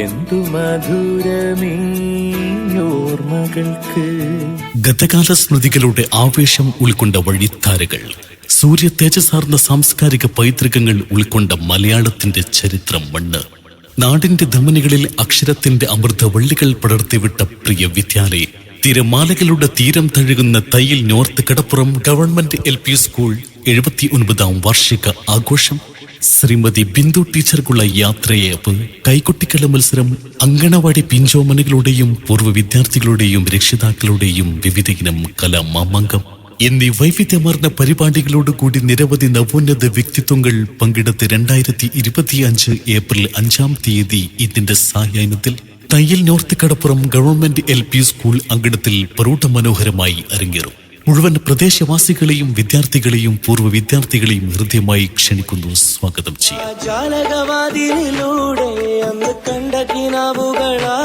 എന്തു മധുരമീ ഓർമ്മകൾക്ക്. ഗതകാല സ്മൃതികളുടെ ആവേശം ഉൾക്കൊണ്ട വഴിത്താരകൾ, സൂര്യ തേജസാർന്ന സാംസ്കാരിക പൈതൃകങ്ങൾ ഉൾക്കൊണ്ട മലയാളത്തിന്റെ ചരിത്രം മണ്ണ്. നാടിന്റെ ധമനികളിൽ അക്ഷരത്തിന്റെ അമൃതവള്ളികൾ പടർത്തിവിട്ട പ്രിയ വിദ്യാലയം. തിരമാലകളുടെ തീരം തഴുകുന്ന തയ്യിൽ നോർത്ത് കടപ്പുറം ഗവൺമെന്റ് LP സ്കൂൾ 79ാം വാർഷിക ആഘോഷം. ശ്രീമതി ബിന്ദു ടീച്ചർക്കുള്ള യാത്രയയപ്പ്, കൈകൊട്ടിക്കള മത്സരം, അങ്കണവാടി പിഞ്ചോമനകളുടെയും പൂർവ്വ വിദ്യാർത്ഥികളുടെയും രക്ഷിതാക്കളുടെയും വിവിധയിനം കലാമാമാങ്കം എന്നീ വൈവിധ്യമാർന്ന പരിപാടികളോടുകൂടി നിരവധി നവോന്നത വ്യക്തിത്വങ്ങൾ പങ്കെടുത്ത് 2025 ഏപ്രിൽ 5-ാം തീയതി ഇതിന്റെ സായാഹ്നത്തിൽ തയ്യിൽ നോർത്ത് കടപ്പുറം ഗവൺമെന്റ് LP സ്കൂൾ അങ്കണത്തിൽ പ്രൗഢമനോഹരമായി അരങ്ങേറും. മുഴുവൻ പ്രദേശവാസികളെയും വിദ്യാർത്ഥികളെയും പൂർവ്വ വിദ്യാർത്ഥികളെയും ഹൃദ്യമായി ക്ഷണിക്കുന്നു, സ്വാഗതം ചെയ്യും. ജാലകവാതിലൂടെ അന്ന് കണ്ട കിനാവുകളാ